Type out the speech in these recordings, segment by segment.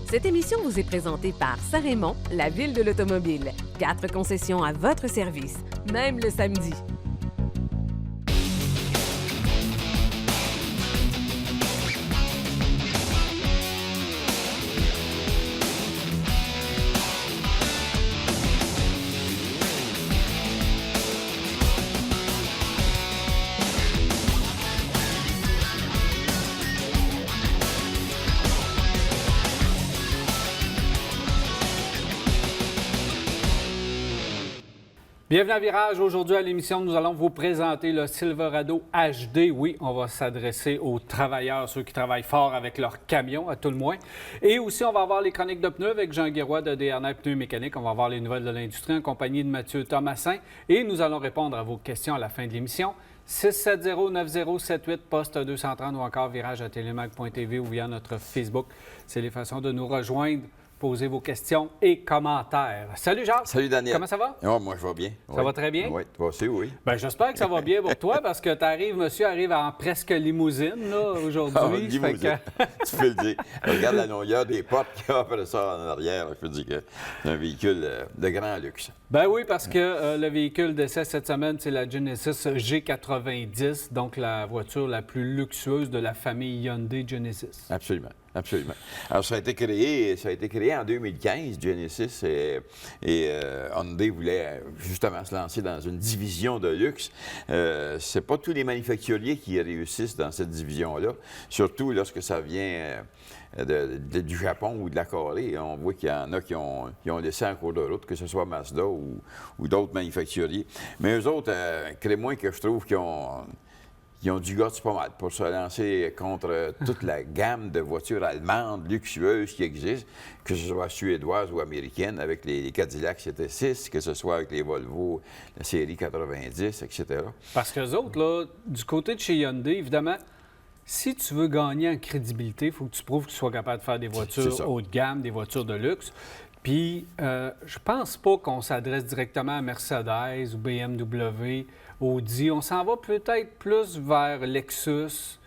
Cette émission vous est présentée par Saint-Raymond, la ville de l'automobile. 4 concessions à votre service, même le samedi. Bienvenue à Virage. Aujourd'hui à l'émission, nous allons vous présenter le Silverado HD. Oui, on va s'adresser aux travailleurs, ceux qui travaillent fort avec leur camion, à tout le moins. Et aussi, on va avoir les chroniques de pneus avec Jean Guéroy de DRNR Pneus Mécaniques. On va avoir les nouvelles de l'industrie en compagnie de Mathieu Thomasin. Et nous allons répondre à vos questions à la fin de l'émission. 670-9078, poste 230 ou encore virage@télémac.tv ou via notre Facebook. C'est les façons de nous rejoindre. Posez vos questions et commentaires. Salut Jacques. Salut Daniel. Comment ça va? Oh, moi, je vais bien. Ça va très bien? Oui, toi aussi, oui. Bien, j'espère que ça va bien pour toi parce que monsieur arrive en presque limousine là, aujourd'hui. Ah, limousine. Tu peux le dire. Regarde la longueur des portes qu'il y a après ça en arrière. Je peux dire que c'est un véhicule de grand luxe. Ben oui, parce que le véhicule d'essai cette semaine, c'est la Genesis G90, donc la voiture la plus luxueuse de la famille Hyundai Genesis. Absolument. Absolument. Alors, ça a été créé en 2015, Genesis, et Hyundai voulait justement se lancer dans une division de luxe. C'est pas tous les manufacturiers qui réussissent dans cette division-là, surtout lorsque ça vient du Japon ou de la Corée. On voit qu'il y en a qui ont laissé en cours de route, que ce soit Mazda ou d'autres manufacturiers. Mais eux autres, crée-moi que je trouve qu'ils ont du goût pas mal pour se lancer contre toute la gamme de voitures allemandes luxueuses qui existent, que ce soit suédoises ou américaines, avec les Cadillac CT6, que ce soit avec les Volvo, la série 90, etc. Parce qu'eux autres, là, du côté de chez Hyundai, évidemment, si tu veux gagner en crédibilité, il faut que tu prouves que tu sois capable de faire des voitures haut de gamme, des voitures de luxe. Puis, je pense pas qu'on s'adresse directement à Mercedes ou BMW, Audi. On s'en va peut-être plus vers Lexus,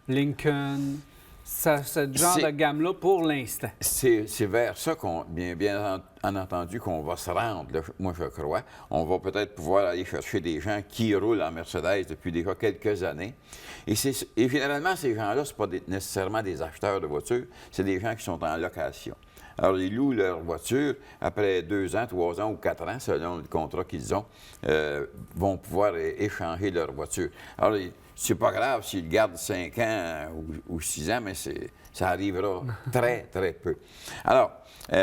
Lincoln, ce genre de gamme-là pour l'instant. C'est vers ça bien entendu, qu'on va se rendre, là, moi je crois. On va peut-être pouvoir aller chercher des gens qui roulent en Mercedes depuis déjà quelques années. Et généralement, ces gens-là, ce pas nécessairement des acheteurs de voitures, c'est des gens qui sont en location. Alors, ils louent leur voiture, après 2 ans, 3 ans ou 4 ans, selon le contrat qu'ils ont, vont pouvoir échanger leur voiture. Alors, c'est pas grave s'ils gardent 5 ans ou 6 ans, mais ça arrivera très, très peu. Alors, tu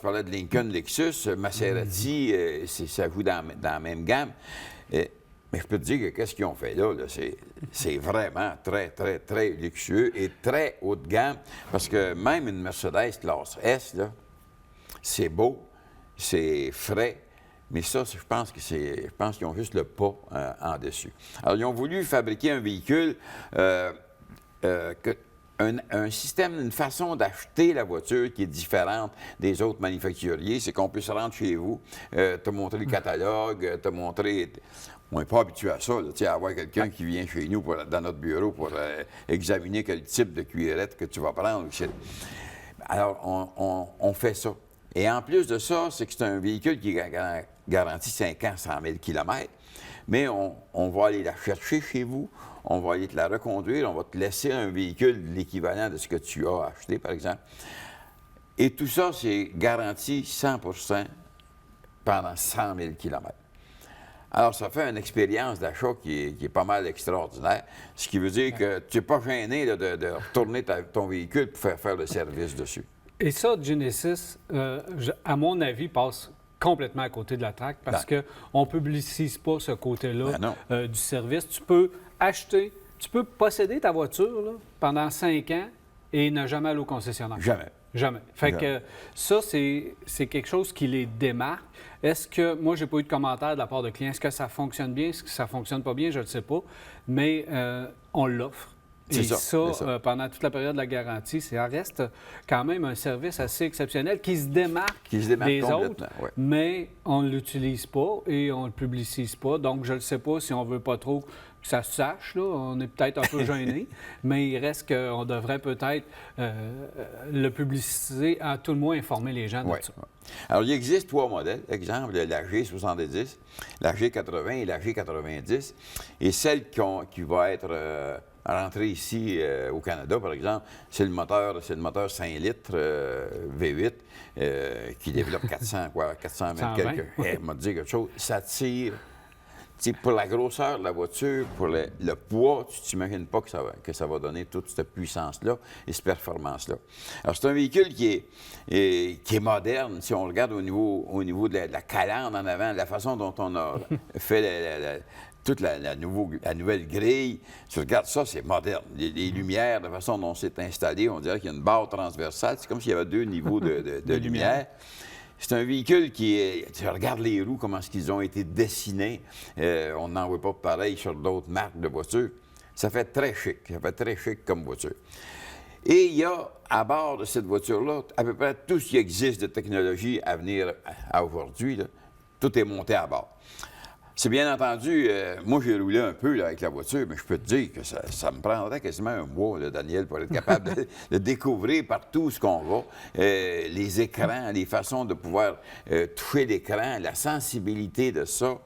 parlais de Lincoln, Lexus, Maserati, ça joue dans la même gamme. Mais je peux te dire que qu'est-ce qu'ils ont fait là, c'est vraiment très, très, très luxueux et très haut de gamme. Parce que même une Mercedes classe S, là, c'est beau, c'est frais, mais ça, je pense qu'ils ont juste le pas en dessus. Alors, ils ont voulu fabriquer un véhicule un système, une façon d'acheter la voiture qui est différente des autres manufacturiers. C'est qu'on peut se rendre chez vous, te montrer le catalogue, te montrer... On n'est pas habitué à ça, là, à avoir quelqu'un qui vient chez nous, dans notre bureau, pour examiner quel type de cuillerette que tu vas prendre. Alors, on fait ça. Et en plus de ça, c'est que c'est un véhicule qui garantit 5 ans, 100 000 km. Mais on va aller la chercher chez vous, on va aller te la reconduire, on va te laisser un véhicule l'équivalent de ce que tu as acheté, par exemple. Et tout ça, c'est garanti 100 % pendant 100 000 km. Alors, ça fait une expérience d'achat qui est pas mal extraordinaire, ce qui veut dire que tu n'es pas gêné là, de retourner ton véhicule pour faire le service dessus. Et ça, Genesis, à mon avis, passe complètement à côté de la traque parce qu'on ne publicise pas ce côté-là du service. Tu peux tu peux posséder ta voiture là, pendant 5 ans et ne jamais aller au concessionnaire. Jamais. Fait que ça, c'est quelque chose qui les démarque. Est-ce que, moi, j'ai pas eu de commentaire de la part de clients. Est-ce que ça fonctionne bien? Est-ce que ça fonctionne pas bien? Je ne sais pas. Mais on l'offre. Et ça, pendant toute la période de la garantie, ça reste quand même un service assez exceptionnel qui se démarque des autres, mais on ne l'utilise pas et on ne le publicise pas. Donc, je ne sais pas si on ne veut pas trop que ça se sache, là. On est peut-être un peu gêné, mais il reste qu'on devrait peut-être le publiciser, à tout le moins informer les gens de ça. Alors, il existe 3 modèles. Exemple, la G70, la G80 et la G90. Et celle qui va être rentrée ici au Canada, par exemple, c'est le moteur 5 litres V8 qui développe 420 quelques. Elle m'a dit quelque chose. Ça tire. T'sais, pour la grosseur de la voiture, pour le poids, tu t'imagines pas que ça va donner toute cette puissance-là et cette performance-là. Alors, c'est un véhicule qui est moderne. Si on regarde au niveau de la calandre en avant, la façon dont on a fait toute la nouvelle grille, tu regardes ça, c'est moderne. Les lumières, la façon dont c'est installé, on dirait qu'il y a une barre transversale. C'est comme s'il y avait 2 niveaux de lumière. C'est un véhicule tu regardes les roues, comment est-ce qu'ils ont été dessinés. On n'en voit pas pareil sur d'autres marques de voitures. Ça fait très chic. Ça fait très chic comme voiture. Et il y a, à bord de cette voiture-là, à peu près tout ce qui existe de technologie à venir à aujourd'hui. Là, tout est monté à bord. C'est bien entendu, moi j'ai roulé un peu là, avec la voiture, mais je peux te dire que ça me prendrait quasiment un mois, là, Daniel, pour être capable de découvrir partout ce qu'on va. Les écrans, les façons de pouvoir toucher l'écran, la sensibilité de ça.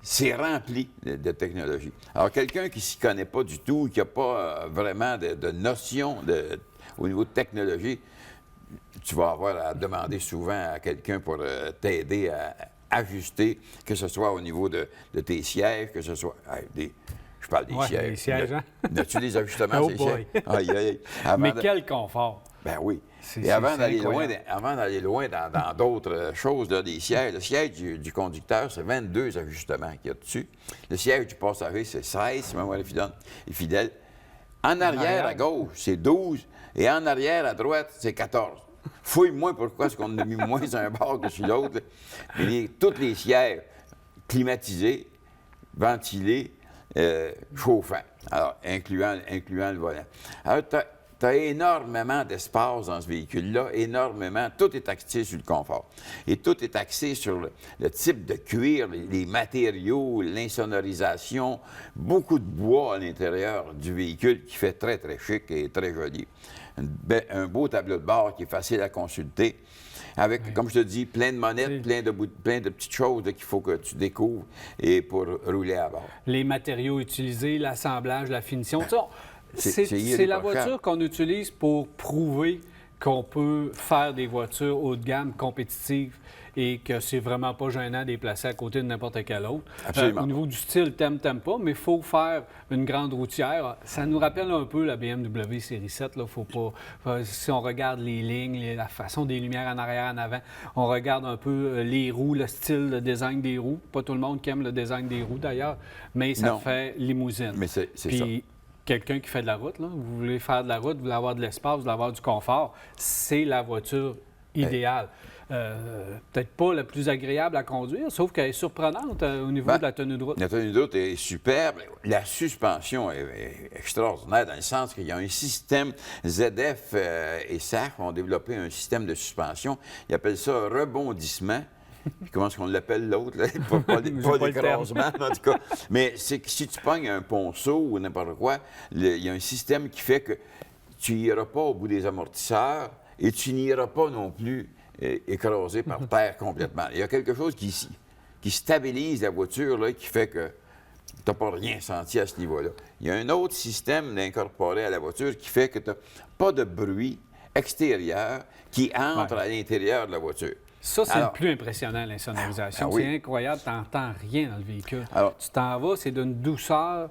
C'est rempli de technologie. Alors, quelqu'un qui ne s'y connaît pas du tout, qui n'a pas vraiment de notion au niveau de technologie, tu vas avoir à demander souvent à quelqu'un pour t'aider à ajuster, que ce soit au niveau de tes sièges, que ce soit... je parle des sièges. Les sièges, hein? As-tu des ajustements, oh ces boy. sièges? Aïe. Mais quel confort! Ben oui. Et avant d'aller loin dans d'autres choses, là, des sièges, le siège du conducteur, c'est 22 ajustements qu'il y a dessus. Le siège du passager, c'est 16, si ma mémoire est fidèle. En arrière, à gauche, c'est 12. Et en arrière, à droite, c'est 14. Fouille-moi pourquoi est-ce qu'on a mis moins un bord que sur l'autre. Mais tous les sièges climatisés, ventilés, chauffants, alors incluant le volant. Alors, tu as énormément d'espace dans ce véhicule-là, énormément. Tout est axé sur le confort. Et tout est axé sur le type de cuir, les matériaux, l'insonorisation, beaucoup de bois à l'intérieur du véhicule qui fait très, très chic et très joli. Un beau tableau de bord qui est facile à consulter, avec, comme je te dis, plein de monettes, plein de petites choses qu'il faut que tu découvres et pour rouler à bord. Les matériaux utilisés, l'assemblage, la finition, c'est la voiture qu'on utilise pour prouver qu'on peut faire des voitures haut de gamme, compétitives, et que c'est vraiment pas gênant de les placer à côté de n'importe quel autre. Au niveau du style, t'aimes pas, mais il faut faire une grande routière. Ça nous rappelle un peu la BMW série 7. Là. Faut pas, si on regarde les lignes, la façon des lumières en arrière, en avant, on regarde un peu les roues, le style, le design des roues. Pas tout le monde qui aime le design des roues, d'ailleurs, mais ça fait limousine. Mais c'est ça. Quelqu'un qui fait de la route, là, vous voulez faire de la route, vous voulez avoir de l'espace, vous voulez avoir du confort, c'est la voiture idéale. Peut-être pas la plus agréable à conduire, sauf qu'elle est surprenante au niveau de la tenue de route. La tenue de route est superbe. La suspension est extraordinaire dans le sens qu'il y a un système, ZF et SAF ont développé un système de suspension. Ils appellent ça rebondissement. Puis comment est-ce qu'on l'appelle l'autre? Pas l'écrasement, en tout cas. Mais c'est que si tu pognes un ponceau ou n'importe quoi, il y a un système qui fait que tu n'iras pas au bout des amortisseurs et tu n'iras pas non plus écrasé par terre complètement. Il y a quelque chose qui stabilise la voiture, là, qui fait que tu n'as pas rien senti à ce niveau-là. Il y a un autre système incorporé à la voiture qui fait que tu n'as pas de bruit extérieur qui entre à l'intérieur de la voiture. Ça, c'est le plus impressionnant, l'insonorisation. C'est incroyable, tu n'entends rien dans le véhicule. Alors, tu t'en vas, c'est d'une douceur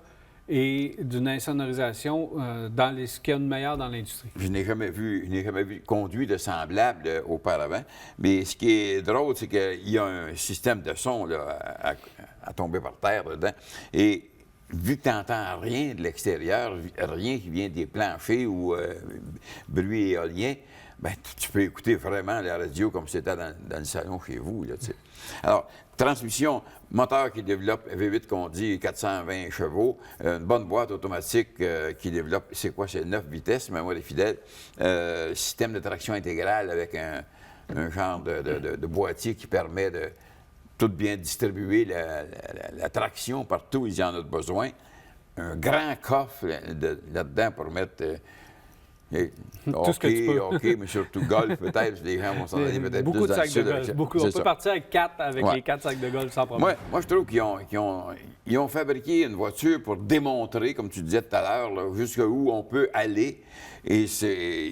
et d'une insonorisation dans ce qu'il y a de meilleur dans l'industrie. Je n'ai jamais vu conduit de semblable auparavant. Mais ce qui est drôle, c'est qu'il y a un système de son là, à tomber par terre dedans. Et vu que tu n'entends rien de l'extérieur, rien qui vient des planchers ou bruit éolien, bien, tu peux écouter vraiment la radio comme si c'était dans le salon chez vous. Là, alors, transmission, moteur qui développe V8 qu'on dit 420 chevaux, une bonne boîte automatique qui développe, c'est quoi, c'est 9 vitesses, mais moi, les fidèles, système de traction intégrale avec un genre de boîtier qui permet de tout bien distribuer la traction partout où il y en a besoin. un grand coffre là-dedans pour mettre... Tout ce que tu peux. OK, mais surtout golf, peut-être, les gens vont s'en aller peut-être beaucoup plus de dans le sacs de sud. golf. Beaucoup. On peut partir avec 4 les 4 sacs de golf sans problème. Moi, je trouve qu'ils ont fabriqué une voiture pour démontrer, comme tu disais tout à l'heure, jusqu'où on peut aller. Et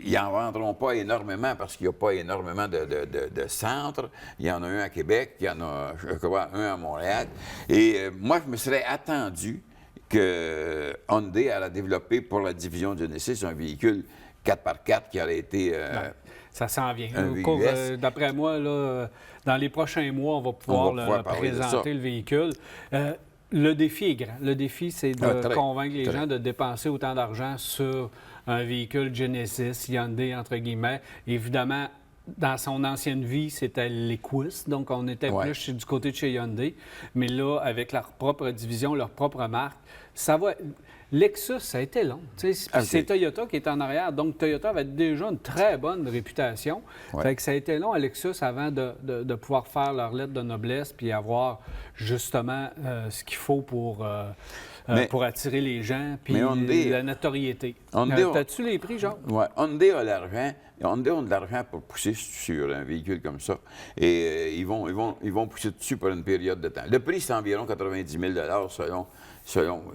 ils n'en vendront pas énormément parce qu'il n'y a pas énormément de centres. Il y en a un à Québec, il y en a, je crois, un à Montréal. Et moi, je me serais attendu que Hyundai allait développer pour la division Genesis un véhicule 4x4 qui aurait été... ça s'en vient. D'après moi, là, dans les prochains mois, on va pouvoir présenter le véhicule. Le défi est grand. Le défi, c'est de convaincre les gens de dépenser autant d'argent sur un véhicule Genesis, Hyundai, entre guillemets. Évidemment, dans son ancienne vie, c'était l'Equus, donc on était plus du côté de chez Hyundai. Mais là, avec leur propre division, leur propre marque, ça va... Lexus, ça a été long. C'est Toyota qui est en arrière. Donc, Toyota avait déjà une très bonne réputation. Fait que ça a été long à Lexus avant de pouvoir faire leur lettre de noblesse puis avoir justement ce qu'il faut pour attirer les gens puis la notoriété. T'as-tu les prix, Jean? Oui. Hyundai a l'argent. Hyundai ont de l'argent pour pousser sur un véhicule comme ça. Et ils vont pousser dessus pour une période de temps. Le prix, c'est environ 90 000 selon...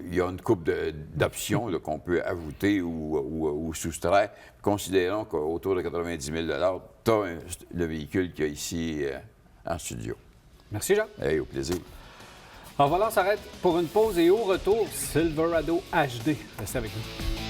Il y a une couple d'options qu'on peut ajouter ou soustraire. Considérons qu'autour de 90 000 tu as le véhicule qu'il y a ici en studio. Merci, Jean. Au plaisir. Alors voilà, on s'arrête pour une pause et au retour, Silverado HD. Restez avec nous.